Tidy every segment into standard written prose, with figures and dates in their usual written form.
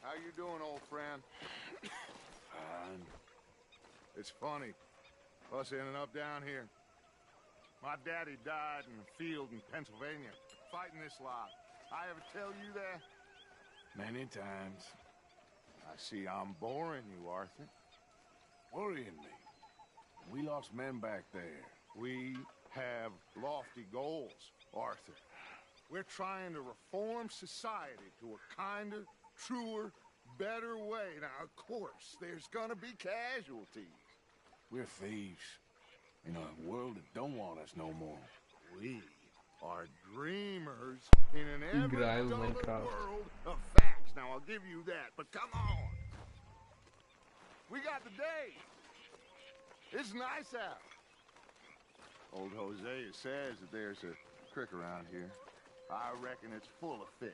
How you doing, old friend? Fine. It's funny, us ending up down here. My daddy died in a field in Pennsylvania, fighting this lot. I ever tell you that? Many times. I see I'm boring you, Arthur. Worrying me. We lost men back there. We have lofty goals, Arthur. We're trying to reform society to a kinder, truer, better way. Now, of course, there's gonna be casualties. We're thieves. In a world that don't want us no more. We are dreamers in an ever Играем в duller майнкрафт. world of facts. Now, I'll give you that, but come on. We got the day. It's nice out. Old Hosea says that there's a creek around here. I reckon it's full of fish.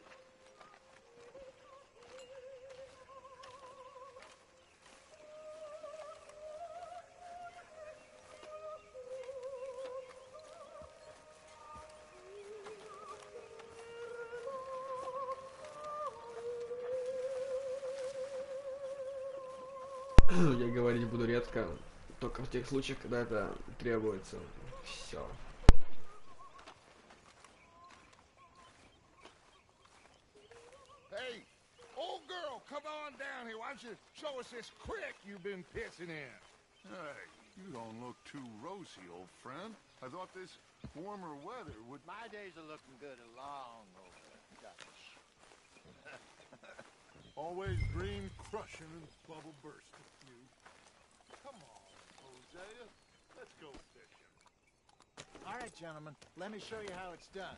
Я говорить буду редко, только в тех случаях, когда это требуется. Все. Hey, old girl, come on down here. Why don't you show us this creek you've been pissing in? Hey, you don't look too rosy, old friend. I thought this warmer weather would... My days are looking good along over. Always green crushing and bubble bursting, you. Come on, Hosea. Let's go fishing. All right, gentlemen, let me show you how it's done.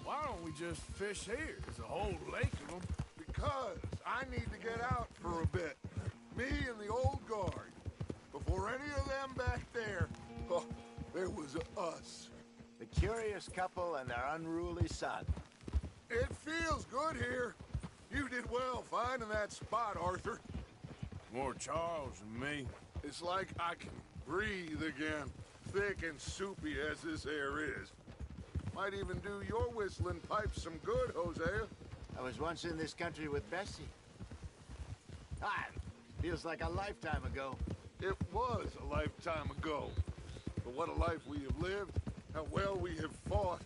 Why don't we just fish here? There's a whole lake of them. Because I need to get out for a bit. Me and the old guard. Before any of them back there, oh, there was us. The curious couple and their unruly son. It feels good here. You did well finding that spot, Arthur. More Charles than me. It's like I can breathe again, thick and soupy as this air is. Might even do your whistling pipes some good, Hosea. I was once in this country with Bessie. Ah, feels like a lifetime ago. It was a lifetime ago. But what a life we have lived, how well we have fought,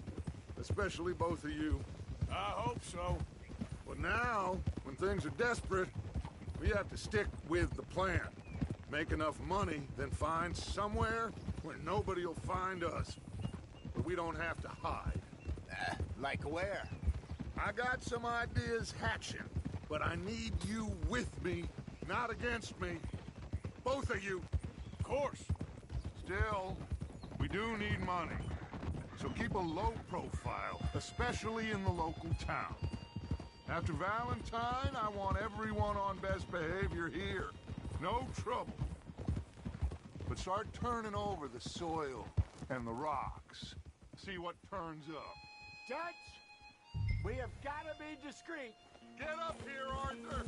especially both of you. I hope so. But now, when things are desperate, we have to stick with the plan. Make enough money, then find somewhere where nobody will find us. But we don't have to hide. Like where? I got some ideas hatching, but I need you with me, not against me. Both of you. Of course. Still, we do need money. So keep a low profile, especially in the local town. After Valentine, I want everyone on best behavior here. No trouble. But start turning over the soil and the rocks. See what turns up. Dutch, we have got to be discreet. Get up here, Arthur!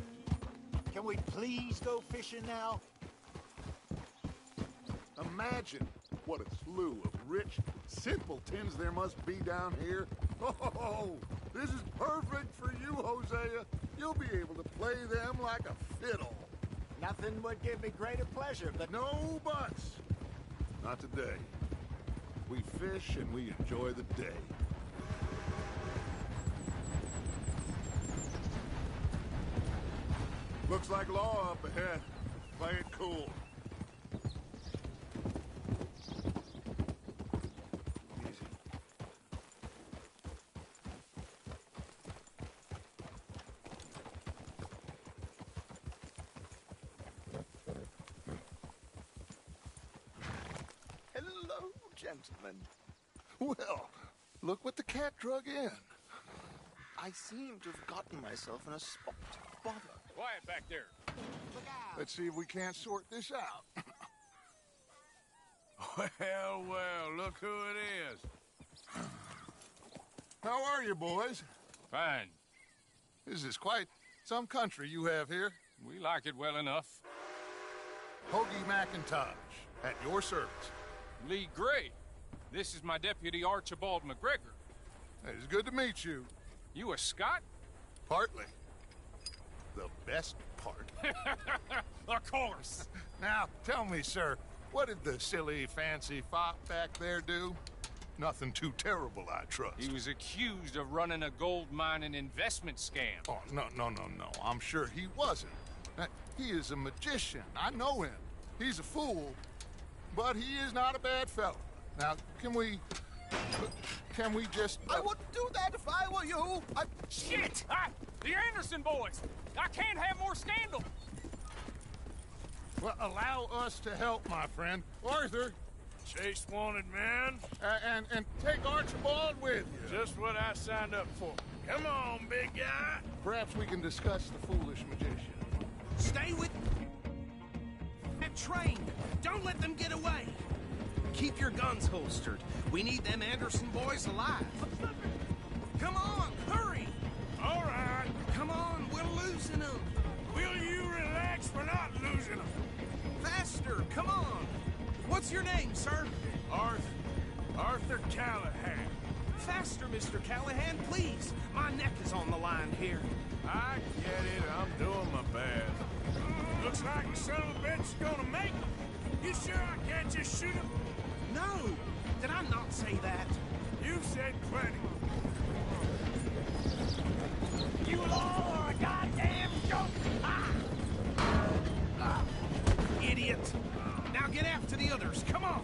Can we please go fishing now? Imagine what a slew of rich simpletons there must be down here. Oh, this is perfect for you, Hosea. You'll be able to play them like a fiddle. Nothing would give me greater pleasure, but No buts. Not today. We fish and we enjoy the day. Looks like law up ahead. Play it cool. Easy. gentlemen. Well, look what the cat drug in. I seem to have gotten myself in a spot of bother. Quiet back there. Let's see if we can't sort this out. Well, well, look who it is. How are you, boys? Fine. This is quite some country you have here. We like it well enough. Hoagie McIntosh, at your service. Lee Gray. This is my deputy Archibald McGregor. It's good to meet you. You a Scot? Partly. The best part. Of course. Now, tell me, sir, what did the silly, fancy fop back there do? Nothing too terrible, I trust. He was accused of running a gold mining investment scam. Oh, no. I'm sure he wasn't. He is a magician. I know him. He's a fool, but he is not a bad fellow. Now, can we just... I wouldn't do that if I were you. Shit! The Anderson boys! I can't have more scandal! Well, allow us to help, my friend. Arthur, Chase wanted man. and take Archibald with you. Just what I signed up for. Come on, big guy. Perhaps we can discuss the foolish magician. Stay with that train. Don't let them get away. Keep your guns holstered. We need them Anderson boys alive. Come on, hurry! All right. Come on, we're losing them. Will you relax? We're not losing them. Faster, come on. What's your name, sir? Arthur Callahan. Faster, Mr. Callahan, please. My neck is on the line here. I get it. I'm doing my best. Looks like the son of a bitch is gonna make it. You sure I can't just shoot him? No, did I not say that? You said plenty. You all are a goddamn joke! Idiot! Now get after the others, come on!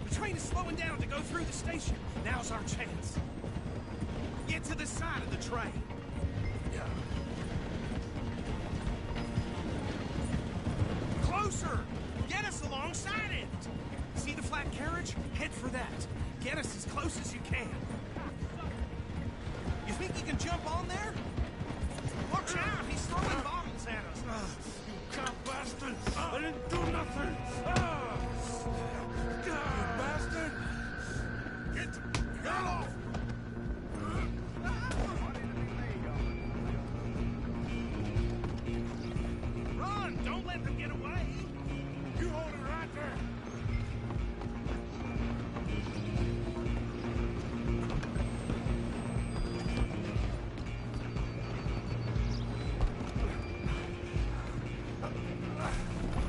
The train is slowing down to go through the station. Now's our chance. Get to the side of the train. Closer! Get us alongside it! See the flat carriage? Head for that. Get us as close as you can. You think you can jump on there? Watch out! He's throwing bottles at us. You cop bastard! I didn't do nothing! You bastard! Get the hell off! Run! Don't let them get away! You hold it right there!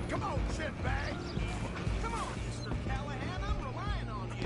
Come on, shitbag! Come on, Mr. Callahan, I'm relying on you!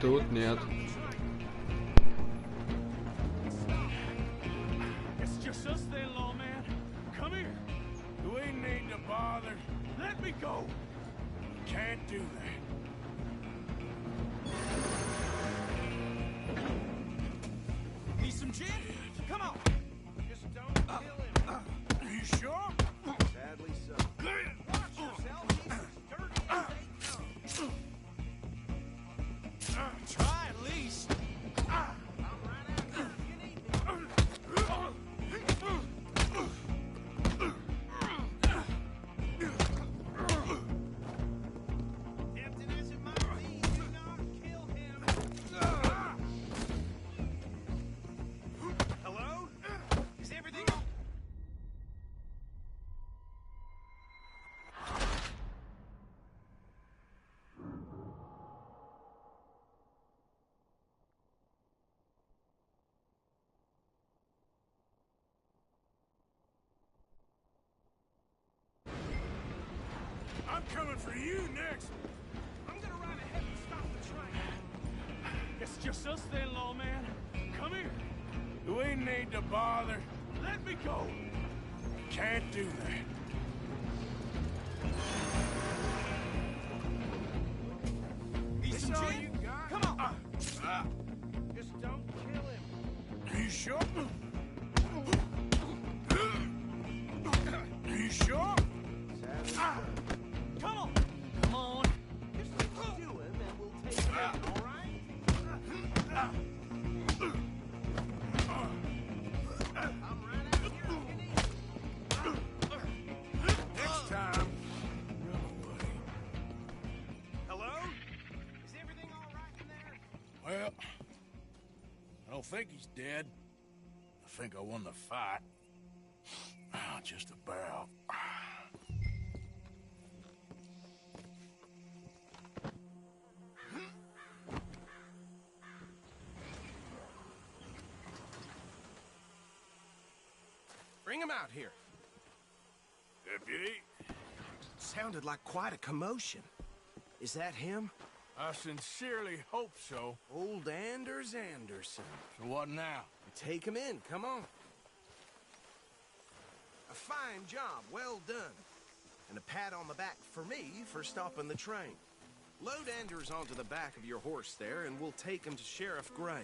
Тут нет. It's just us then, lawman. Come here. We need to bother. Let me go. Can't do that. Need some gin? Come on. Just don't kill him. You sure? Sadly so. Watch yourself. He's as dirty as they come. Try at least. I'm right out here if you need me. Tempting as it might be, do not kill him. Hello? Is everything all... I'm coming for you next. I'm gonna ride ahead and stop the train. It's just us then, lawman. Come here. We need to bother. Let me go. Can't do that. Need some This all gin? you got? Come on. Just don't kill him. You sure? You sure? Come on. Come on. Just let us do him and we'll take him in, all right? I'm right out here if you need me. Next time. Hello? Is everything all right in there? Well, I don't think he's dead. I think I won the fight. Just about. Bring him out here. Deputy, Sounded like quite a commotion. Is that him? I sincerely hope so. Old Anders Anderson. So what now? Take him in, come on. A fine job, well done. And a pat on the back for me for stopping the train. Load Anders onto the back of your horse there, and we'll take him to Sheriff Gray.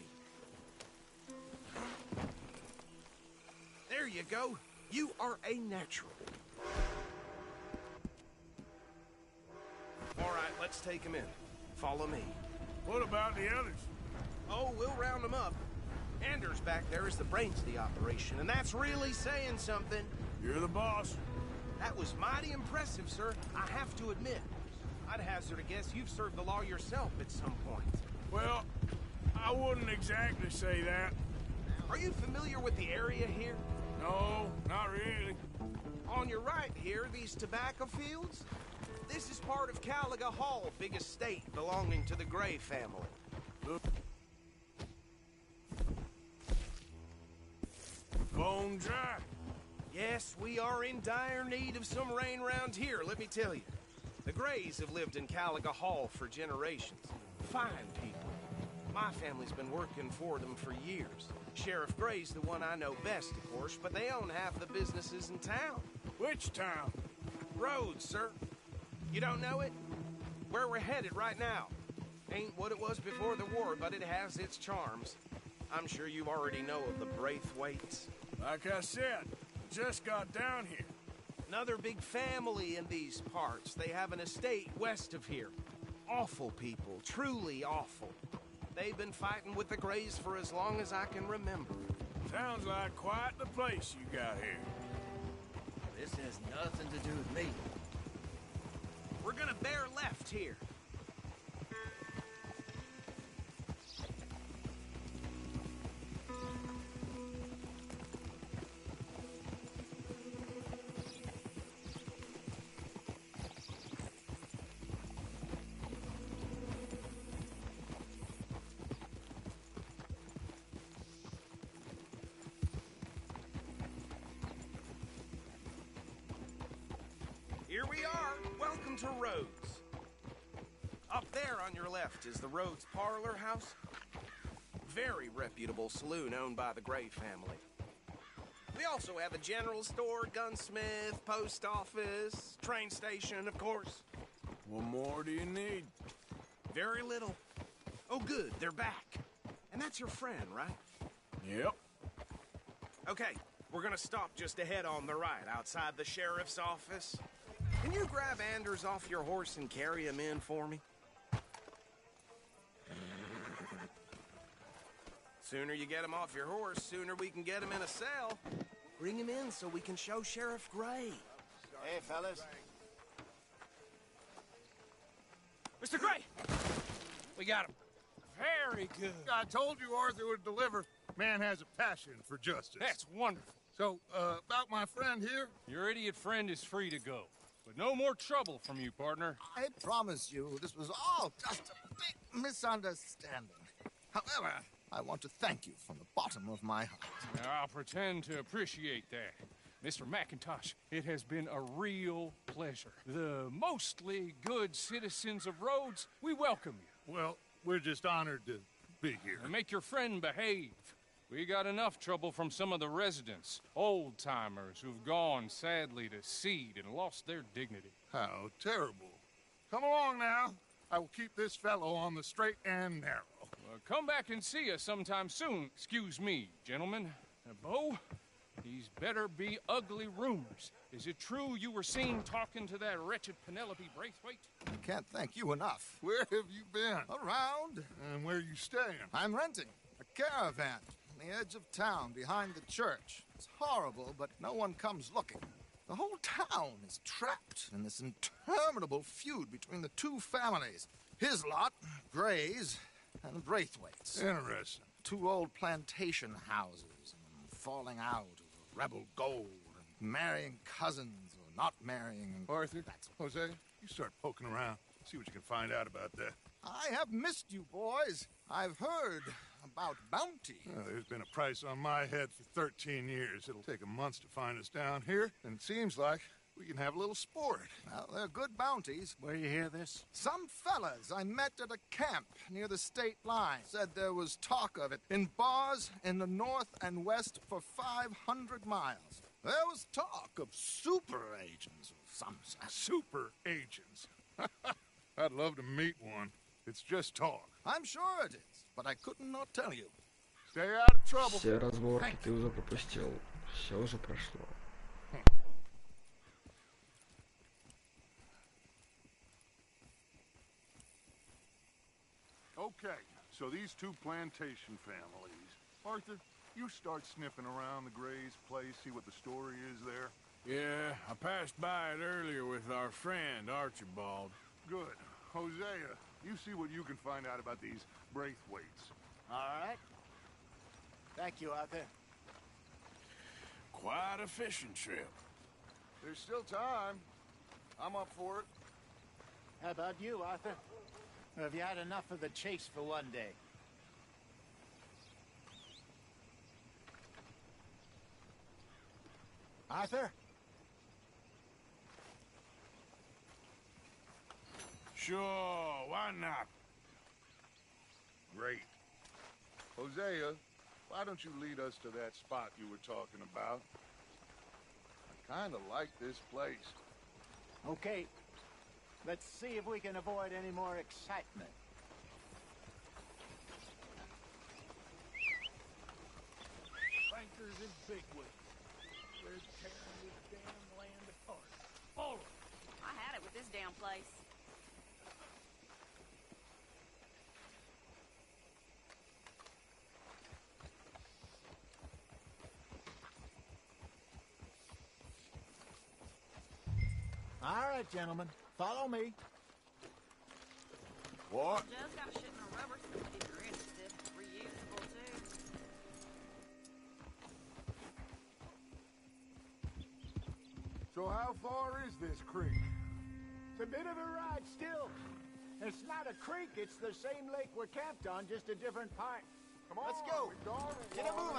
There you go. You are a natural. All right, let's take him in. Follow me. What about the others? Oh, we'll round them up. Anders back there is the brains of the operation, and that's really saying something. You're the boss. That was mighty impressive, sir. I have to admit. I'd hazard a guess you've served the law yourself at some point. Well, I wouldn't exactly say that. Are you familiar with the area here? No, not really. On your right here, these tobacco fields? This is part of Caliga Hall, big estate belonging to the Gray family. Bone dry. Yes, we are in dire need of some rain round here, let me tell you. The Grays have lived in Caliga Hall for generations. Fine people. My family's been working for them for years. Sheriff Gray's the one I know best, of course, but they own half the businesses in town. Which town? Rhodes, sir. You don't know it? Where we're headed right now. Ain't what it was before the war, but it has its charms. I'm sure you already know of the Braithwaites. Like I said, just got down here. Another big family in these parts. They have an estate west of here. Awful people, truly awful. They've been fighting with the Grays for as long as I can remember. Sounds like quite the place you got here. This has nothing to do with me. We're gonna bear left here. Here we are. Welcome to Rhodes. Up there on your left is the Rhodes Parlor House. Very reputable saloon owned by the Gray family. We also have a general store, gunsmith, post office, train station, of course. What more do you need? Very little. Oh, good, they're back. And that's your friend, right? Yep. Okay, we're gonna stop just ahead on the right, outside the sheriff's office. Can you grab Anders off your horse and carry him in for me? Sooner you get him off your horse, sooner we can get him in a cell. Bring him in so we can show Sheriff Gray. Hey, fellas. Mr. Gray! We got him. Very good. I told you Arthur would deliver. Man has a passion for justice. That's wonderful. So, about my friend here? Your idiot friend is free to go. But no more trouble from you, partner. I promise you, this was all just a big misunderstanding. However, I want to thank you from the bottom of my heart. Now, I'll pretend to appreciate that. Mr. McIntosh, it has been a real pleasure. The mostly good citizens of Rhodes, we welcome you. Well, we're just honored to be here. And make your friend behave. We got enough trouble from some of the residents, old-timers who've gone, sadly, to seed and lost their dignity. How terrible. Come along now. I will keep this fellow on the straight and narrow. Come back and see us sometime soon. Excuse me, gentlemen. Bo, these better be ugly rumors. Is it true you were seen talking to that wretched Penelope Braithwaite? I can't thank you enough. Where have you been? Around. And where are you staying? I'm renting a caravan on the edge of town behind the church. It's horrible, but no one comes looking. The whole town is trapped in this interminable feud between the two families. His lot, Gray's, and Braithwaite's. Interesting. Two old plantation houses, and falling out over rebel gold, and marrying cousins or not marrying. And Arthur, Jose, you start poking around. See what you can find out about that. I have missed you, boys. I've heard about bounty. There's been a price on my head for 13 years. It'll take a month to find us down here, and it seems like we can have a little sport. Well, they're good bounties. Where you hear this? Some fellas I met at a camp near the state line said there was talk of it in bars in the north and west for 500 miles. There was talk of super agents of some sort. Super agents. I'd love to meet one. It's just talk. I'm sure it is, but I couldn't not tell you. Stay out of trouble. Все разборки ты уже пропустил. Все уже прошло. Okay, so these two plantation families. Arthur, you start sniffing around the Gray's place, see what the story is there. Yeah, I passed by it earlier with our friend, Archibald. Good. Hosea, you see what you can find out about these Braithwaites. All right. Thank you, Arthur. Quite a fishing trip. There's still time. I'm up for it. How about you, Arthur? Or have you had enough of the chase for one day? Arthur? Sure, why not? Great. Hosea, why don't you lead us to that spot you were talking about? I kind of like this place. Okay. Let's see if we can avoid any more excitement. Bankers and bigwigs. They're tearing this damn land apart. All of it. I had it with this damn place. All right, gentlemen. Follow me. What? Joe's got a shipment of rubber, if you're interested. Reusable, too. So how far is this creek? It's a bit of a ride still. It's not a creek, it's the same lake we're camped on, just a different part. Come on, Let's go. we've gone and Get a gone move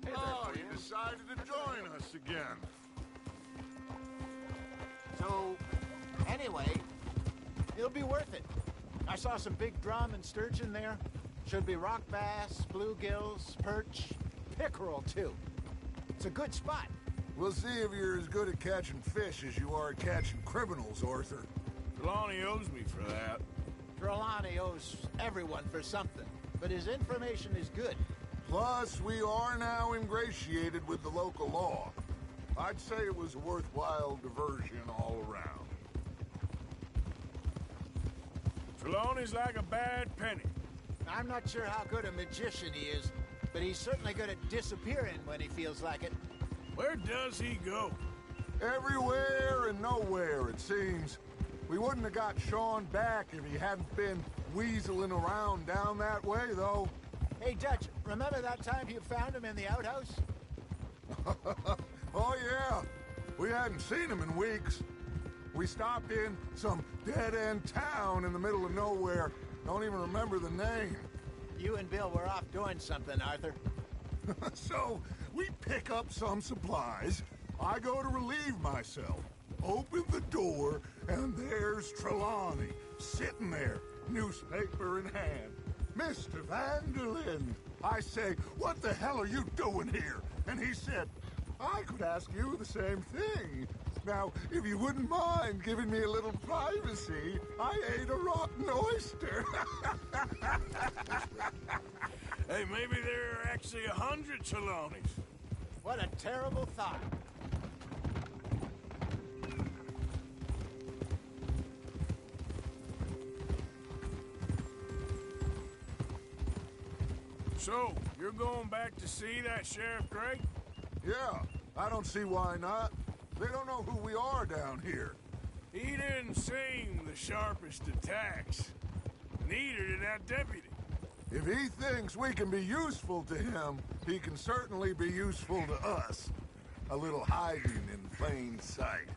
and on. Oh, you decided to join us again. So, anyway, it'll be worth it. I saw some big drum and sturgeon there. Should be rock bass, bluegills, perch, pickerel, too. It's a good spot. We'll see if you're as good at catching fish as you are at catching criminals, Arthur. Trelawney owes me for that. Trelawney owes everyone for something, but his information is good. Plus, we are now ingratiated with the local law. I'd say it was a worthwhile diversion all around. Trelawney's like a bad penny. I'm not sure how good a magician he is, but he's certainly good at disappearing when he feels like it. Where does he go? Everywhere and nowhere, it seems. We wouldn't have got Sean back if he hadn't been weaseling around down that way, though. Hey, Dutch, remember that time you found him in the outhouse? Oh, yeah. We hadn't seen him in weeks. We stopped in some dead-end town in the middle of nowhere. Don't even remember the name. You and Bill were off doing something, Arthur. So, we pick up some supplies. I go to relieve myself. Open the door, and there's Trelawney, sitting there, newspaper in hand. Mr. Vanderlyn. I say, what the hell are you doing here? And he said, I could ask you the same thing. Now, if you wouldn't mind giving me a little privacy, I ate a rotten oyster. Hey, maybe there are actually 100 Trelawneys. What a terrible thought. So, you're going back to see that Sheriff Gray? Yeah, I don't see why not. They don't know who we are down here. He didn't seem the sharpest of tacks. Neither did that deputy. If he thinks we can be useful to him, he can certainly be useful to us. A little hiding in plain sight.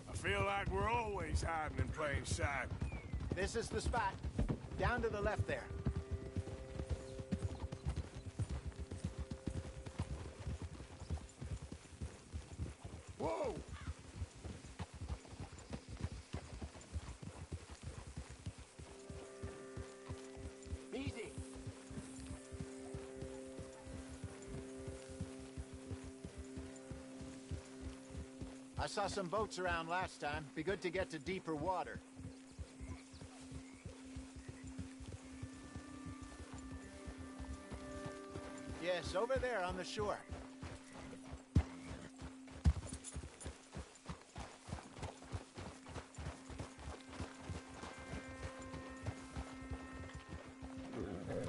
I feel like we're always hiding in plain sight. This is the spot. Down to the left there. Whoa! Easy. I saw some boats around last time. Be good to get to deeper water. Yes, over there on the shore.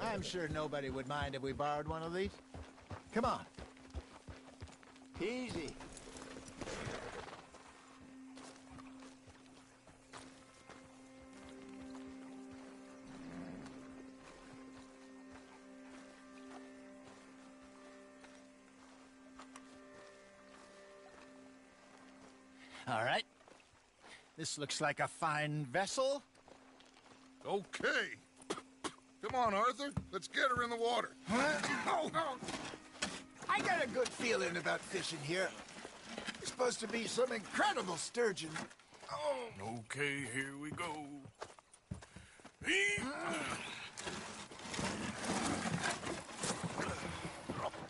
I'm sure nobody would mind if we borrowed one of these. Come on. Easy. All right. This looks like a fine vessel. Okay. Come on, Arthur. Let's get her in the water. Oh, I got a good feeling about fishing here. It's supposed to be some incredible sturgeon. Oh. Okay, here we go.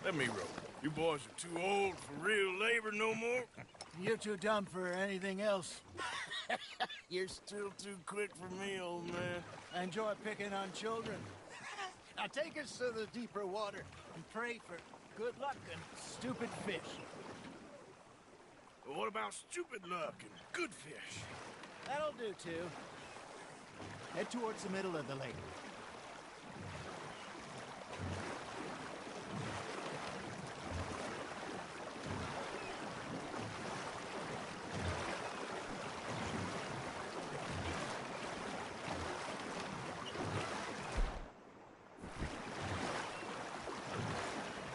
Let me row. You boys are too old for real labor no more. You're too dumb for anything else. You're still too quick for me, old man. I enjoy picking on children. Now take us to the deeper water and pray for good luck and stupid fish. But what about stupid luck and good fish? That'll do, too. Head towards the middle of the lake.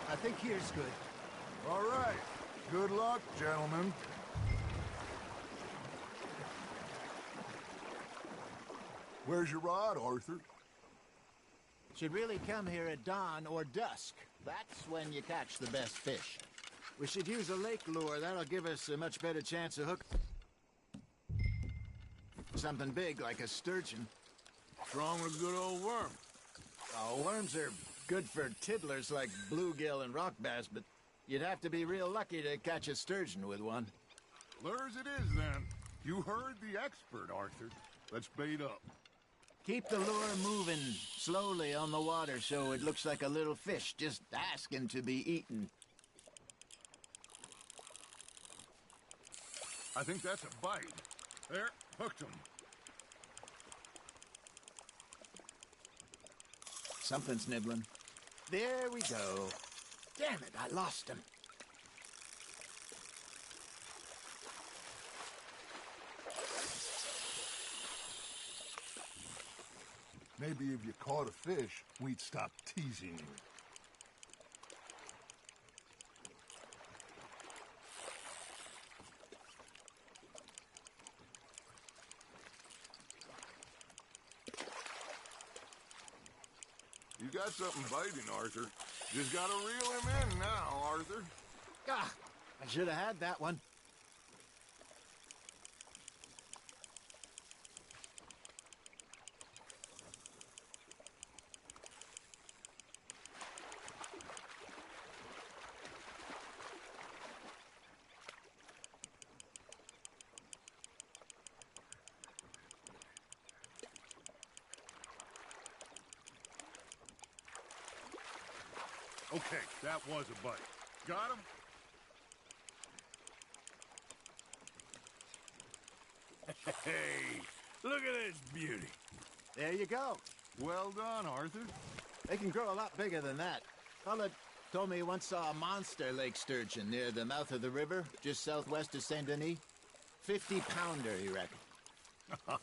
I think here's good. All right. Good luck, gentlemen. Where's your rod, Arthur? Should really come here at dawn or dusk. That's when you catch the best fish. We should use a lake lure. That'll give us a much better chance of hook. Something big like a sturgeon. What's wrong with a good old worm? Oh, worms are good for tiddlers like bluegill and rock bass, but you'd have to be real lucky to catch a sturgeon with one. Lures it is, then. You heard the expert, Arthur. Let's bait up. Keep the lure moving slowly on the water so it looks like a little fish just asking to be eaten. I think that's a bite. There, hooked him. Something's nibbling. There we go. Damn it, I lost him. Maybe if you caught a fish, we'd stop teasing you. You got something biting, Arthur. Just gotta reel him in now, Arthur. Ah, I should have had that one. Okay, that was a bite. Got him? Hey, look at this beauty. There you go. Well done, Arthur. They can grow a lot bigger than that. Fella told me he once saw a monster lake sturgeon near the mouth of the river, just southwest of Saint Denis. 50-pounder, he reckoned.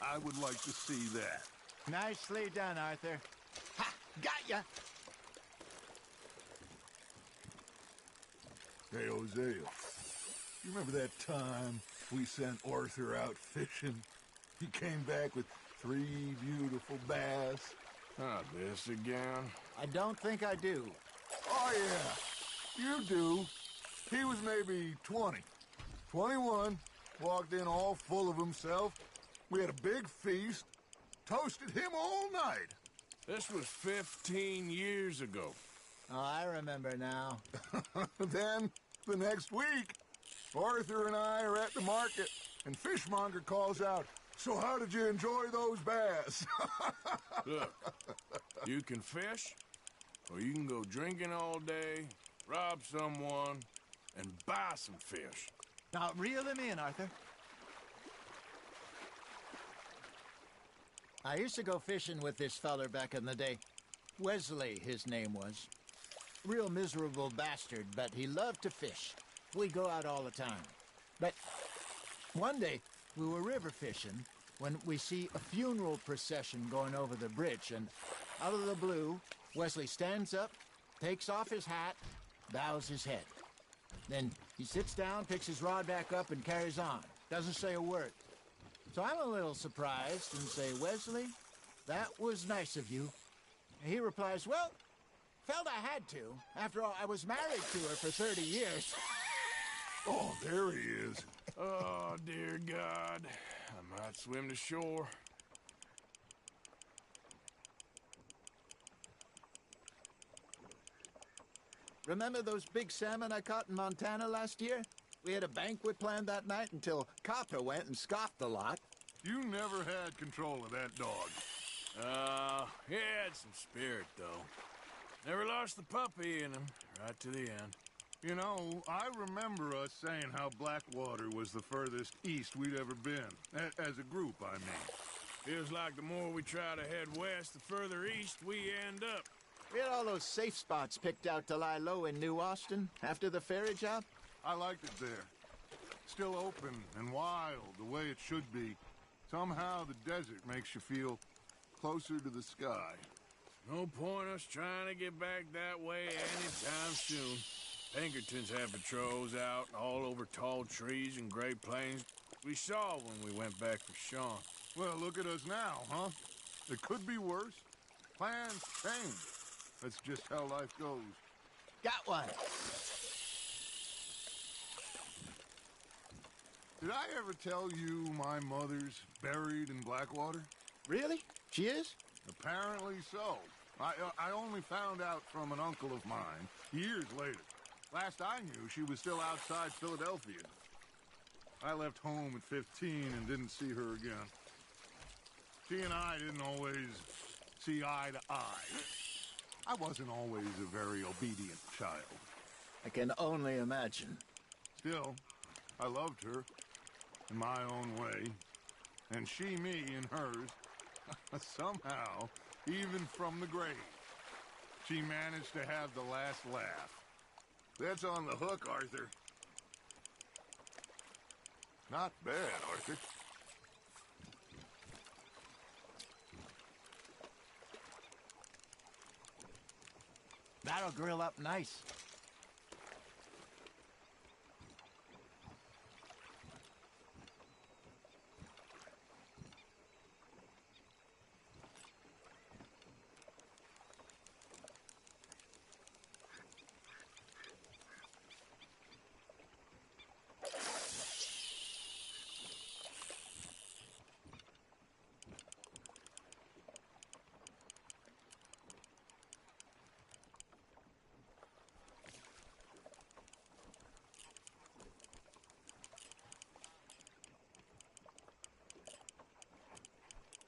I would like to see that. Nicely done, Arthur. Ha! Got ya! Hey, Hosea, you remember that time we sent Arthur out fishing? He came back with 3 beautiful bass. Not this again. I don't think I do. Oh, yeah, you do. He was maybe 20, 21, walked in all full of himself. We had a big feast, toasted him all night. This was 15 years ago. Oh, I remember now. Then, the next week, Arthur and I are at the market, and Fishmonger calls out, "So how did you enjoy those bass?" Look, you can fish, or you can go drinking all day, rob someone, and buy some fish. Now, reel him in, Arthur. I used to go fishing with this feller back in the day. Wesley, his name was. Real miserable bastard, but he loved to fish. We'd go out all the time. But one day, we were river fishing when we see a funeral procession going over the bridge, and out of the blue, Wesley stands up, takes off his hat, bows his head. Then he sits down, picks his rod back up, and carries on. Doesn't say a word. So I'm a little surprised and say, "Wesley, that was nice of you." And he replies, "Well, felt I had to. After all, I was married to her for 30 years. Oh, there he is. Oh, dear God. I might swim to shore. Remember those big salmon I caught in Montana last year? We had a banquet planned that night until Copper went and scoffed the lot. You never had control of that dog. He had some spirit, though. Never lost the puppy in him, right to the end. You know, I remember us saying how Blackwater was the furthest east we'd ever been. As a group, I mean. Feels like the more we try to head west, the further east we end up. We had all those safe spots picked out to lie low in New Austin after the ferry job. I liked it there. Still open and wild, the way it should be. Somehow the desert makes you feel closer to the sky. No point us trying to get back that way anytime soon. Pinkertons have patrols out all over tall trees and Great Plains. We saw when we went back for Sean. Well, look at us now, huh? It could be worse. Plans change. That's just how life goes. Got one. Did I ever tell you my mother's buried in Blackwater? Really? She is? Apparently so. I only found out from an uncle of mine years later. Last I knew, she was still outside Philadelphia. I left home at 15 and didn't see her again. She and I didn't always see eye to eye. I wasn't always a very obedient child. I can only imagine. Still, I loved her in my own way, and she me in hers. Somehow, even from the grave, she managed to have the last laugh. That's on the hook, Arthur. Not bad, Arthur. That'll grill up nice.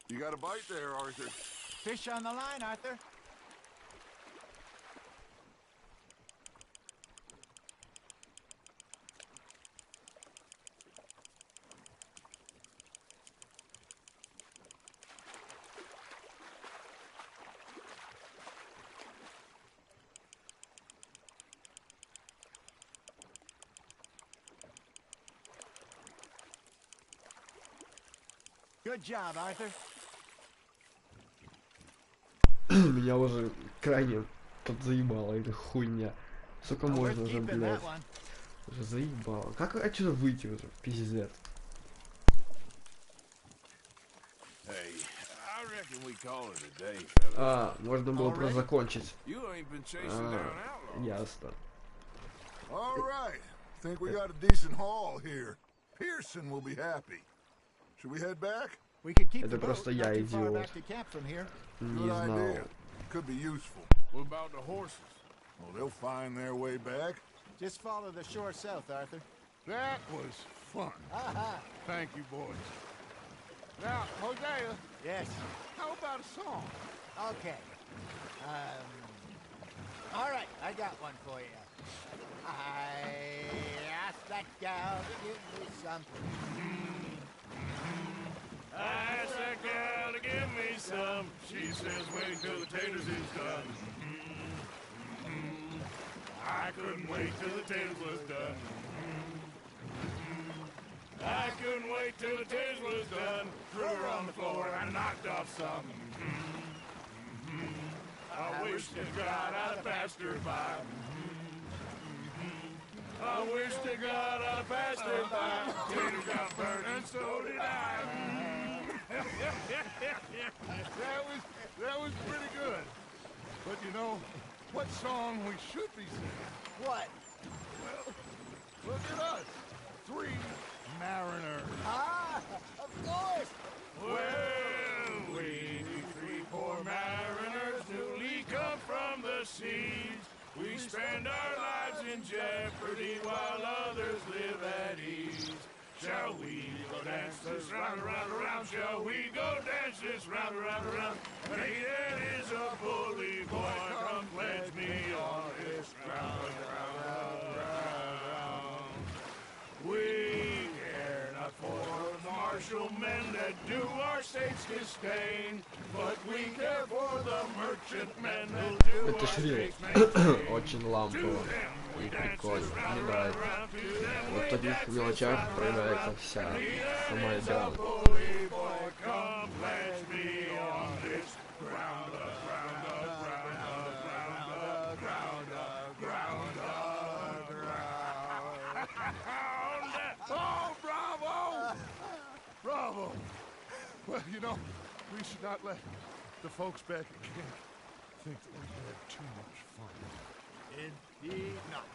You got a bite there, Arthur. Fish on the line, Arthur. Good job, Arthur. Меня уже крайне подзаебала эта хуйня. Сколько можно уже, блядь? Уже заебало. Как отсюда выйти уже? Пиздец. А, можно было просто закончить. Ясно. All right. Think we got a decent haul here. Pearson will be happy. Should we head back? We could keep Это the boat просто not я too far идиот. back to camp from here. Не Good знал. idea. Could be useful. What about the horses? Well, they'll find their way back. Just follow the shore south, Arthur. That was fun. Thank you, boys. Now, Hosea, Yes. how about a song? Okay. All right, I got one for you. I asked that gal to give me something. I asked that gal to give me some. She says wait till the taters is done. I couldn't wait till the taters was done. I couldn't wait till the taters was done. Threw her on the floor and I knocked off some. I wish to God I'd have passed her by. I wish to God I'd have passed her by. Taters got burned and so did I. That was pretty good. But you know, what song we should be singing? What? Well, look at us. 3 mariners. Ah, of course. Well, we 3 poor mariners newly come from the seas. We spend our lives in jeopardy while others live at ease. Shall we go dance this round, around, around? Shall we go dance this round, around, around? Hayden is a bully boy, come pledge me on this ground, round, round. We care not for the martial men that do our state's disdain, but we care for the merchantmen who do Это our шрифт. state's maintain. Очень лампово. И прикольно. Мне нравится. Вот в таких мелочах проявляется вся сама игра. Oh, bravo! Bravo! Well, you know, we should not let the folks back at camp think that we've had too much fun. Indeed not.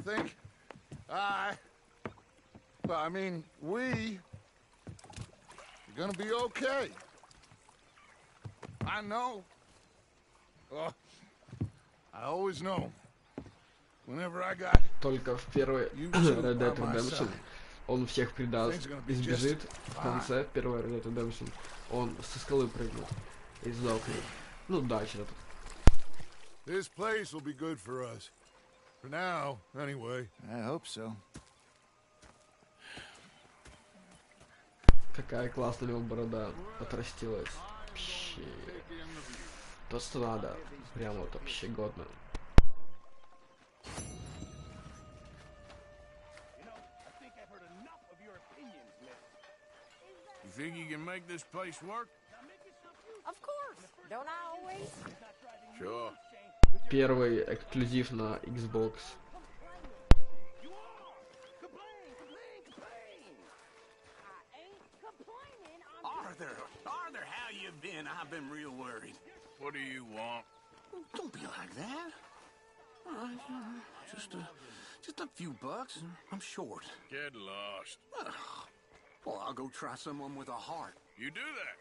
think we're gonna be okay. I know. Oh, I always know. Whenever I got Только в первой Red Dead Redemption он всех предаст и сбежит. В конце первой Red Dead Redemption он со скалы прыгнет и сдохнет. Ну да, что-то. This place will be good for us. For now, anyway. I hope so. Какая классная у него борода отрастилась. Вообще. То, что надо. Прям вот вообще годно. You think you can make this place work? Of course. Don't I always? Sure. Первый эксклюзив на Xbox. Arthur, how you been? I've been real worried. What do you want? Don't be like that. Just a few bucks, and I'm short. Get lost. Well, I'll go try someone with a heart. You do that.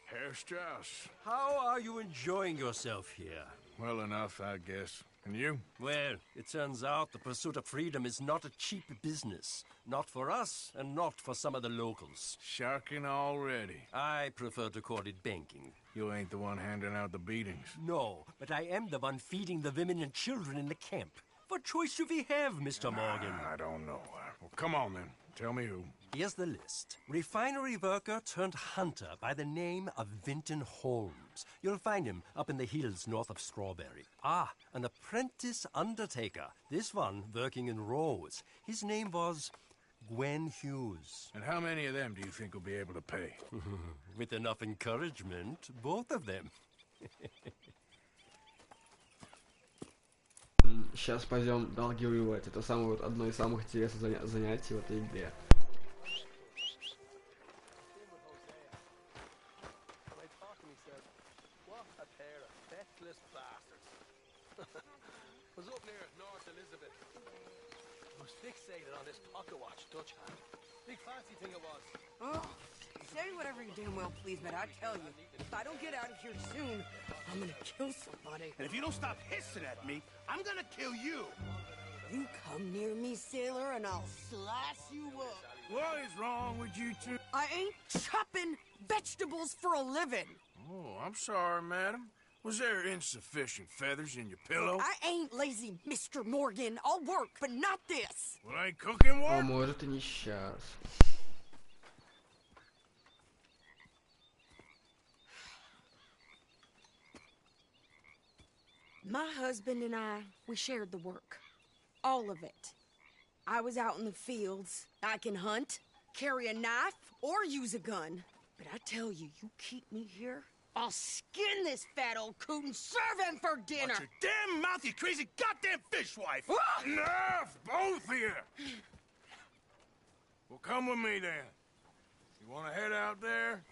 Herr Strauss. How are you enjoying yourself here? Well enough, I guess. And you? Well, it turns out the pursuit of freedom is not a cheap business. Not for us, and not for some of the locals. Sharking already. I prefer to call it banking. You ain't the one handing out the beatings. No, but I am the one feeding the women and children in the camp. What choice do we have, Mr. Morgan? I don't know. Well, come on then. Tell me who. Here's the list. Refinery worker turned hunter by the name of Vinton Holmes. You'll find him up in the hills north of Strawberry. Ah, an apprentice undertaker. This one working in rows. His name was Gwen Hughes. And how many of them do you think will be able to pay? With enough encouragement, both of them. Сейчас пойдем долги воевать. Это самое вот одно из самых интересных занятий в этой игре. Was up near North Elizabeth. Was fixated on this pocket watch Dutch had. Big fancy thing it was. Oh, say whatever you damn well please, but I tell you, if I don't get out of here soon, I'm gonna kill somebody. And if you don't stop hissing at me, I'm gonna kill you. You come near me, sailor, and I'll slice you up. What is wrong with you two? I ain't chopping vegetables for a living. Oh, I'm sorry, madam. Was there insufficient feathers in your pillow? I ain't lazy, Mr. Morgan. I'll work, but not this. Well, ain't cooking А what? может и не сейчас. My husband and I, we shared the work. All of it. I was out in the fields. I can hunt, carry a knife, or use a gun. But I tell you, you keep me here, I'll skin this fat old coot and serve him for dinner. Watch your damn mouth, you crazy goddamn fishwife! Enough, both of you! Well, come with me then. You want to head out there,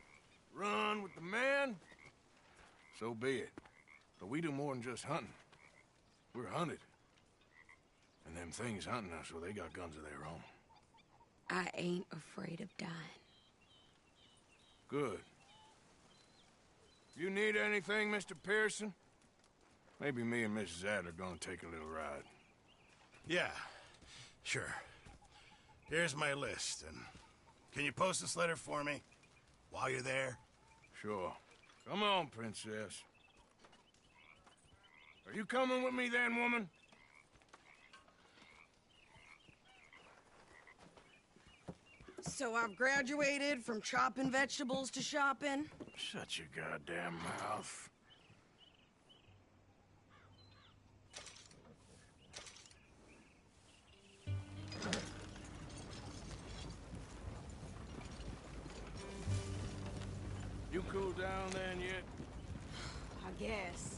run with the men? So be it. But we do more than just hunting. We're hunted. And them things hunting us, well, they got guns of their own. I ain't afraid of dying. Good. You need anything, Mr. Pearson? Maybe me and Mrs. Adler are gonna take a little ride. Yeah, sure. Here's my list, and can you post this letter for me while you're there? Sure. Come on, princess. Are you coming with me then, woman? So I've graduated from chopping vegetables to shopping? Shut your goddamn mouth. You cool down then yet? I guess.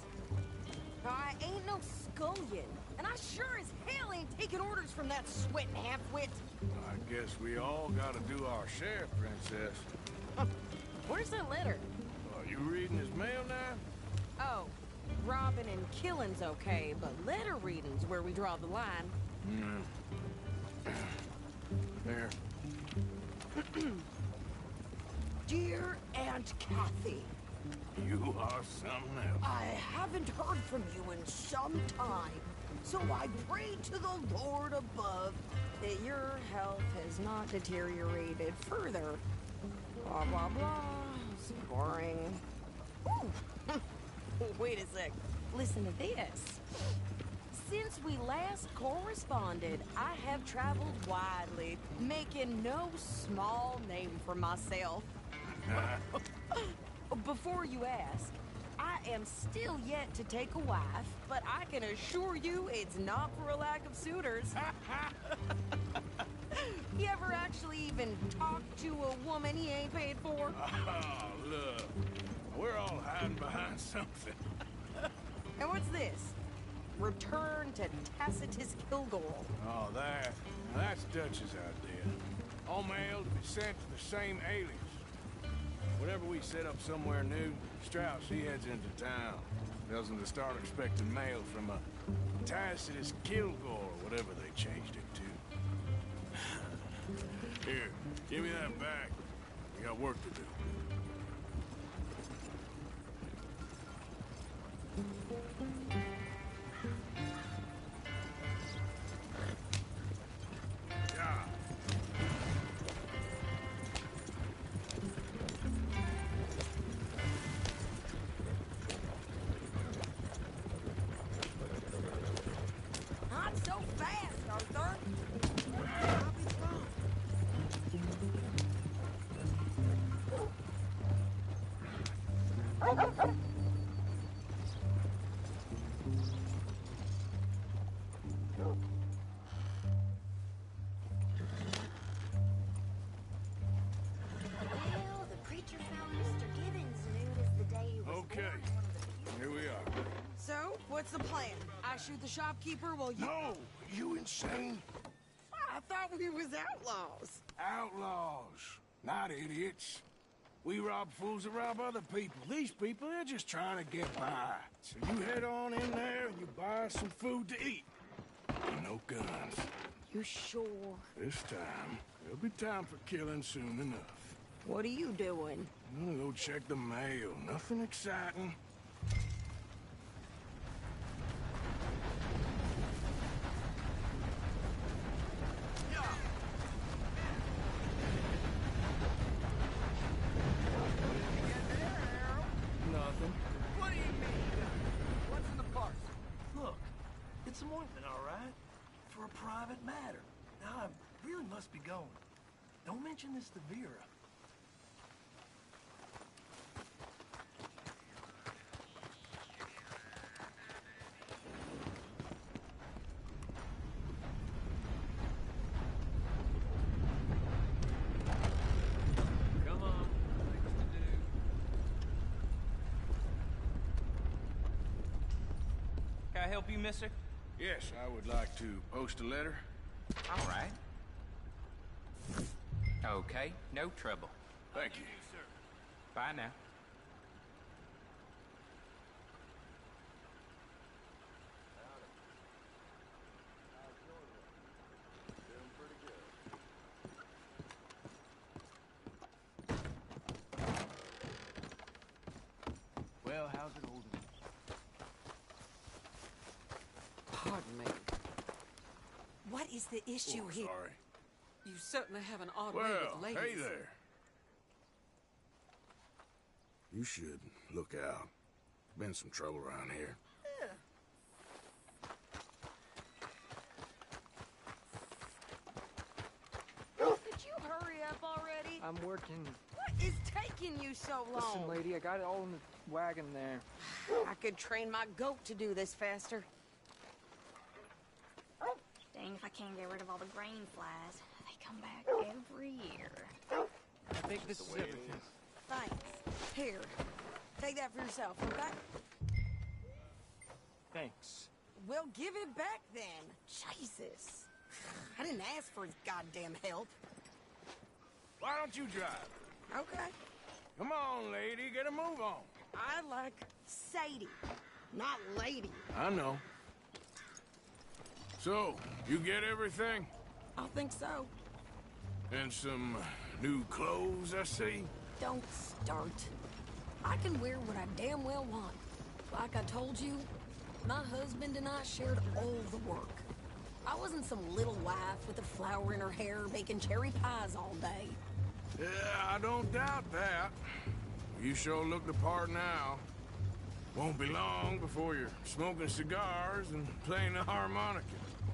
Now, I ain't no scullion, and I sure as hell ain't taking orders from that sweating half-wit. I guess we all gotta do our share, princess. Where's that letter? Are you reading his mail now? Oh, Robbing and killing's okay, but letter reading's where we draw the line. There. Dear Aunt Kathy, You are something else. I haven't heard from you in some time, so I pray to the Lord above that your health has not deteriorated further. Blah, blah, blah. It's boring. Ooh. Wait a sec. Listen to this. Since we last corresponded, I have traveled widely, making no small name for myself. Before you ask, I am still yet to take a wife, but I can assure you it's not for a lack of suitors. You ever actually even talked to a woman he ain't paid for? Oh, look. We're all hiding behind something. And what's this? Return to Tacitus Kilgore. Oh, that's Dutch's idea. All mail to be sent to the same alias. Whenever we set up somewhere new, Strauss, he heads into town. Tells them to start expecting mail from a Tacitus Kilgore, whatever they changed it to. Here, give me that back. We got work to do. Not so fast, Arthur. I'll be strong. Well, the preacher found Mr. Gibbons nude as the day he was Okay. born. Here we are. So, what's the plan? I shoot the shopkeeper while you... No! You insane? I thought we was outlaws. Outlaws, not idiots. We rob fools that rob other people. These people, they're just trying to get by. So you head on in there and you buy some food to eat. No guns. You sure? This time, there'll be time for killing soon enough. What are you doing? I'm gonna go check the mail. Nothing exciting. Nothing. What do you mean? What's in the parcel? Look, it's some ointment, all right? For a private matter. Now, I really must be going. Don't mention this to Vera. Come on, things to do. Can I help you, mister? Yes, I would like to post a letter. All right. Okay, no trouble. Thank you. Bye now. Well, how's it holding? Pardon me. What is the issue Oh, here? sorry. You certainly have an odd way with Well, ladies. hey there. You should look out. Been some trouble around here. Could you hurry up already? I'm working. What is taking you so long? Listen, lady, I got it all in the wagon there. I could train my goat to do this faster. Dang if I can't get rid of all the grain flies. They come back every year. I think this is everything. Thanks. Here, take that for yourself, okay? Thanks. Well, give it back then. Jesus. I didn't ask for his goddamn help. Why don't you drive? Okay. Come on, lady, get a move on. I like Sadie. not lady. I know. So, you get everything? I think so. And some new clothes, I see? Don't start. I can wear what I damn well want. Like I told you, my husband and I shared all the work. I wasn't some little wife with a flower in her hair baking cherry pies all day. Yeah, I don't doubt that. You sure look the part now. Won't be long before you're smoking cigars and playing the harmonica.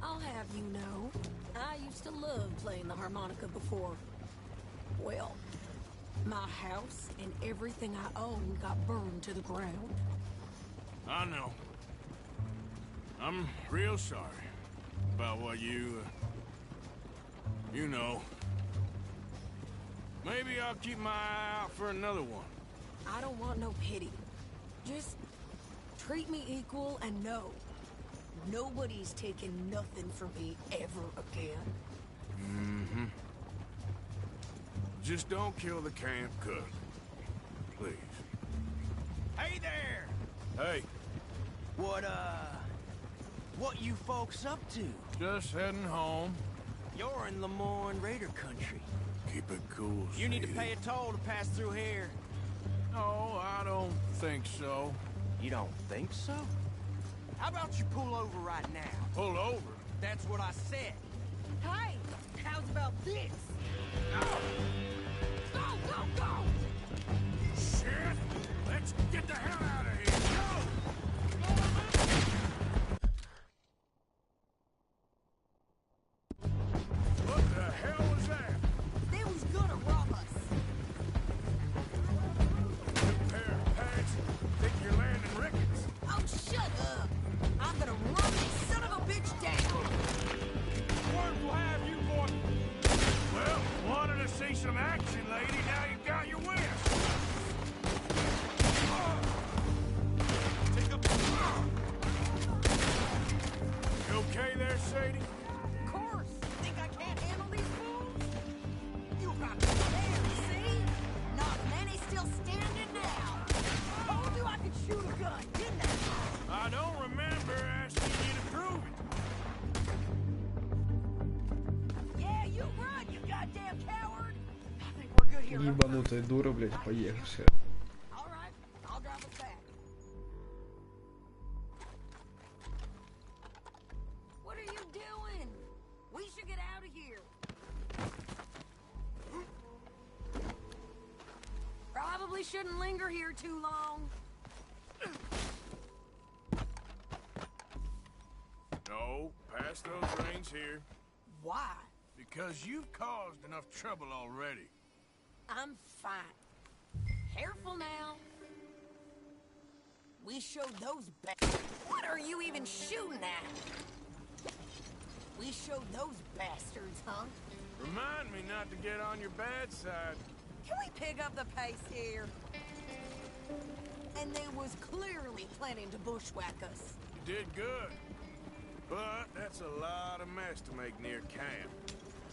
I'll have you know, I used to love playing the harmonica before. Well, my house and everything I owned got burned to the ground. I know. I'm real sorry about what you know. Maybe I'll keep my eye out for another one. I don't want no pity. Just treat me equal and know nobody's taking nothing from me ever again. Mm-hmm. Just don't kill the camp cook. Please. Hey there! Hey. What you folks up to? Just heading home. You're in Lemoyne Raider country. Keep it cool, You need to Sadie. pay a toll to pass through here. No, I don't think so. You don't think so? How about you pull over right now? Pull over? That's what I said. Hey, how's about this? Go, go, go! Shit! Let's get the hell out of here! Go! What the hell was that? They was gonna rob us. New pair of pants. Think you're landing rickets. Oh, shut up! I'm gonna run this son of a bitch down! What will have you going? Well, wanted to see some action, lady. Now you got your wish. Take up. You okay there, Sadie? Of course! Think I can't handle these fools? You got me there, see? Not many still standing now. Told you I could shoot a gun, didn't I? I don't remember asking you to prove it. Yeah, you run, you goddamn coward! I think we're good here. Ебанутая дура, блядь, поехавшая. All right, I'll drive us back. What are you doing? We should get out of here. Probably shouldn't linger here too long. No, pass those reins here. Why? Because you've caused enough trouble already. I'm fine. Careful now. We showed those What are you even shooting at? We showed those bastards, huh? Remind me not to get on your bad side. Can we pick up the pace here? And they was clearly planning to bushwhack us. You did good. But that's a lot of mess to make near camp.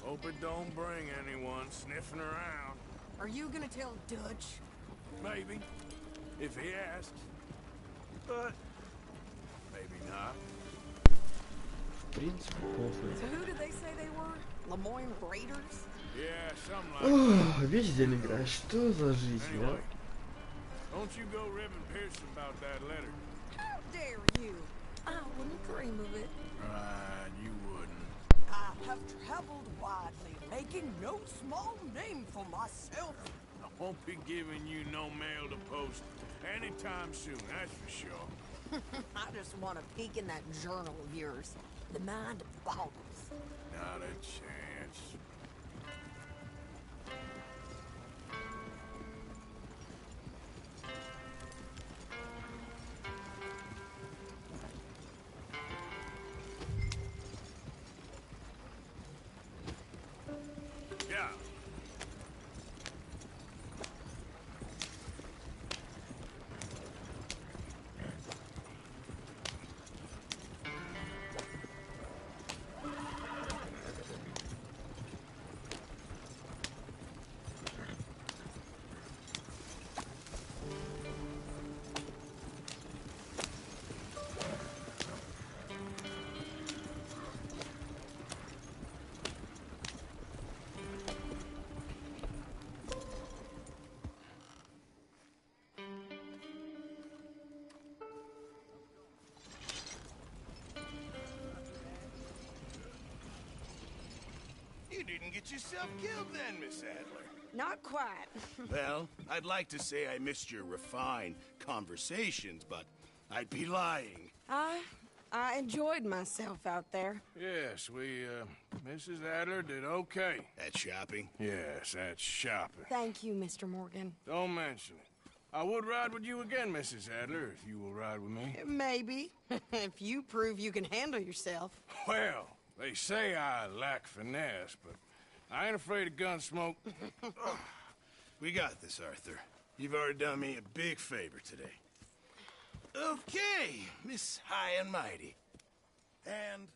Hope it don't bring anyone sniffing around. Are you gonna tell Dutch? Maybe. If he asks. But maybe not. В принципе, похуй. So who did they say they were? Lemoyne Raiders? Yeah, something like that. Весь день играешь. Что за жизнь, а? Anyway, don't you go ribbing Pearson about that letter. How dare you? I wouldn't dream of it. Right, you wouldn't. I have traveled widely, making no small name for myself. I won't be giving you no mail to post anytime soon, that's for sure. I just want to peek in that journal of yours. The mind boggles. Not a chance. Yeah. You didn't get yourself killed then, Miss Adler. Not quite. Well, I'd like to say I missed your refined conversations, but I'd be lying. I enjoyed myself out there. Yes, Mrs. Adler did okay. At shopping? Yes, at shopping. Thank you, Mr. Morgan. Don't mention it. I would ride with you again, Mrs. Adler, if you will ride with me. Maybe. If you prove you can handle yourself. Well, they say I lack finesse, but I ain't afraid of gun smoke. We got this, Arthur. You've already done me a big favor today. Okay, Miss High and Mighty. And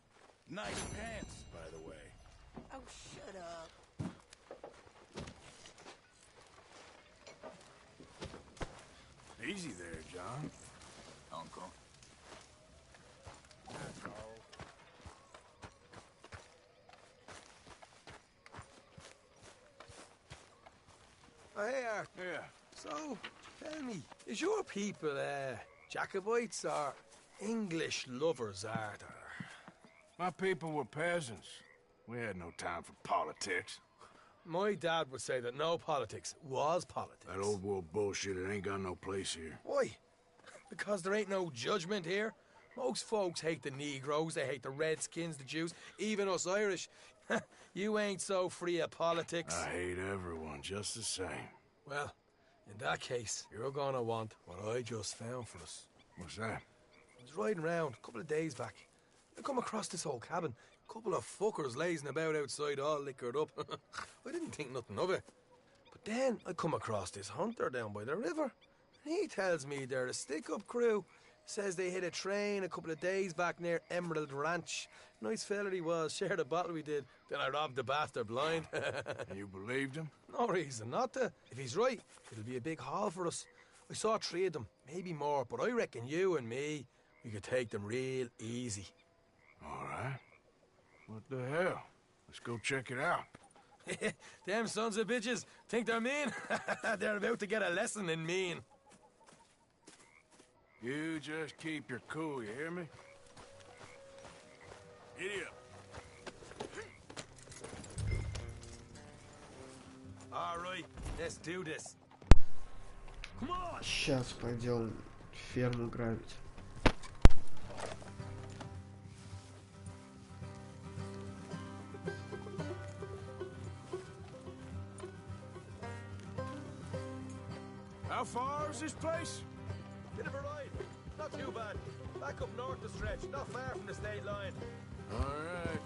nice pants, by the way. Oh, shut up. Easy there, John. Uncle. That's all. Oh, hey, Art. Yeah. So, tell me, is your people, Jacobites or English lovers, Art? My people were peasants. We had no time for politics. My dad would say that no politics was politics. That old world bullshit, it ain't got no place here. Why? Because there ain't no judgment here. Most folks hate the Negroes, they hate the Redskins, the Jews, even us Irish. You ain't so free of politics. I hate everyone just the same. Well, in that case, you're gonna want what I just found for us. What's that? I was riding around a couple of days back. I come across this old cabin. A couple of fuckers lazing about outside all liquored up. I didn't think nothing of it. But then I come across this hunter down by the river. He tells me they're a stick-up crew. Says they hit a train a couple of days back near Emerald Ranch. Nice fella he was, shared a bottle we did. Then I robbed the bastard blind. You believed him? No reason not to. If he's right, it'll be a big haul for us. I saw 3 of them, maybe more, but I reckon you and me, we could take them real easy. All right. What the hell? Let's go check it out. Them sons of bitches think they're mean. They're about to get a lesson in mean. You just keep your cool, you hear me? Idiot. All right, let's do this. Come on. Сейчас пойдем ферму грабить. How far is this place? Bit of a ride. Not too bad. Back up north the stretch, not far from the state line. All right.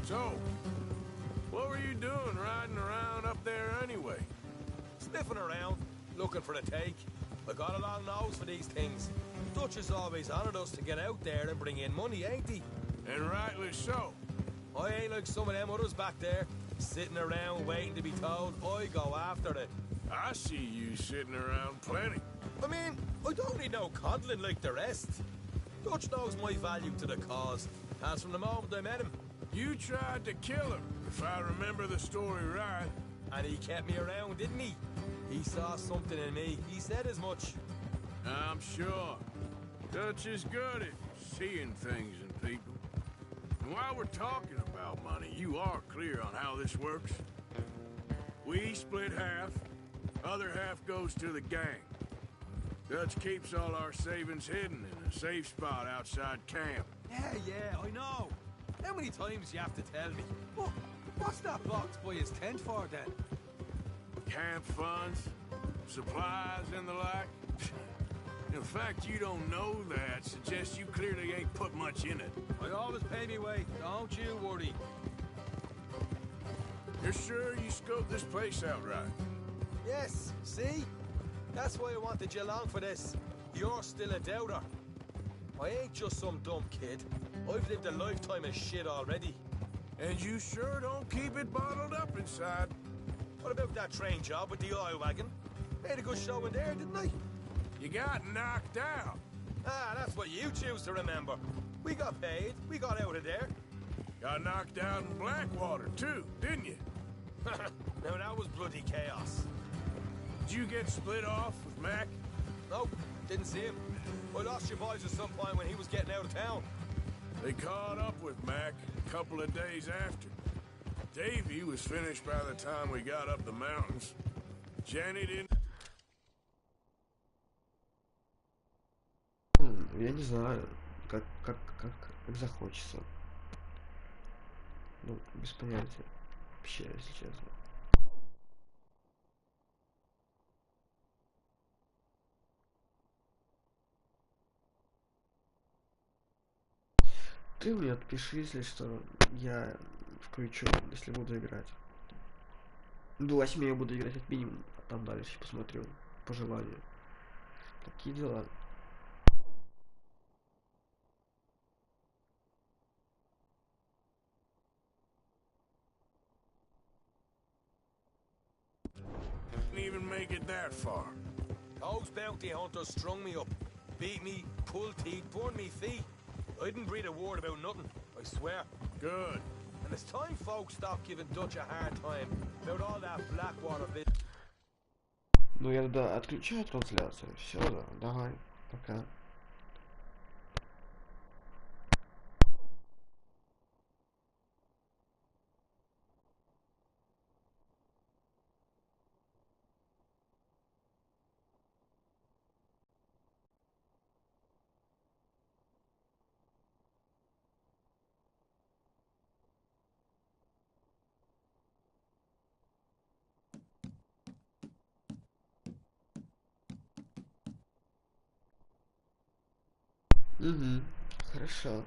So, what were you doing riding around up there anyway? Sniffing around, looking for a take. I got a long nose for these things. Dutch has always honoured us to get out there and bring in money, ain't he? And rightly so. I ain't like some of them others back there, sitting around waiting to be told. I go after it. I see you sitting around plenty. I mean, I don't need no coddling like the rest. Dutch knows my value to the cause, as from the moment I met him. You tried to kill him, if I remember the story right. And he kept me around, didn't he? He saw something in me. He said as much. I'm sure. Dutch is good at seeing things in people. And while we're talking about money, you are clear on how this works? We split half. Other half goes to the gang. Dutch keeps all our savings hidden in a safe spot outside camp. Yeah, I know. How many times you have to tell me? What's that box by his tent for, then? Camp funds, supplies, and the like. The fact you don't know that suggests you clearly ain't put much in it. I always pay me way, don't you worry. You're sure you scoped this place out right? Yes, see? That's why I wanted you along for this. You're still a doubter. I ain't just some dumb kid. I've lived a lifetime of shit already. And you sure don't keep it bottled up inside. What about that train job with the oil wagon? Made a good show in there, didn't I? You got knocked out. Ah, that's what you choose to remember. We got paid. We got out of there. Got knocked out in Blackwater, too, didn't you? Now, that was bloody chaos. Did you get split off with Mac? No, didn't see him. I lost your boys at some point when he was getting out of town. They caught up with Mac a couple of days after. Davy was finished by the time we got up the mountains. Jenny didn't... Я не знаю, как захочется. Ну, без понятия. Вообще, если честно. Ты мне отпиши, если что, я включу, если буду играть. До 8 я буду играть как минимум, а там дальше посмотрю, по желанию. Такие дела. Didn't even make it that far. Those bounty hunters strung me up, beat me, pulled teeth, burned me feet. I didn't breathe a word about nothing, I swear. Good. And it's time folks stop giving Dutch a hard time about all that Blackwater bit. Ну я тогда отключаю трансляцию. Все, да, давай, пока. Угу, хорошо.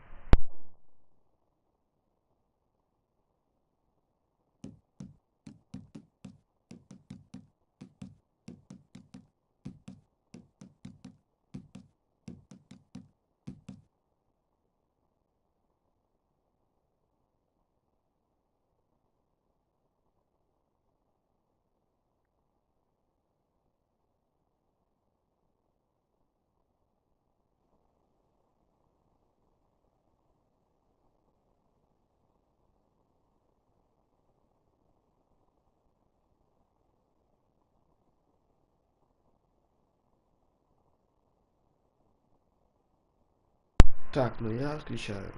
Так, ну я отключаю.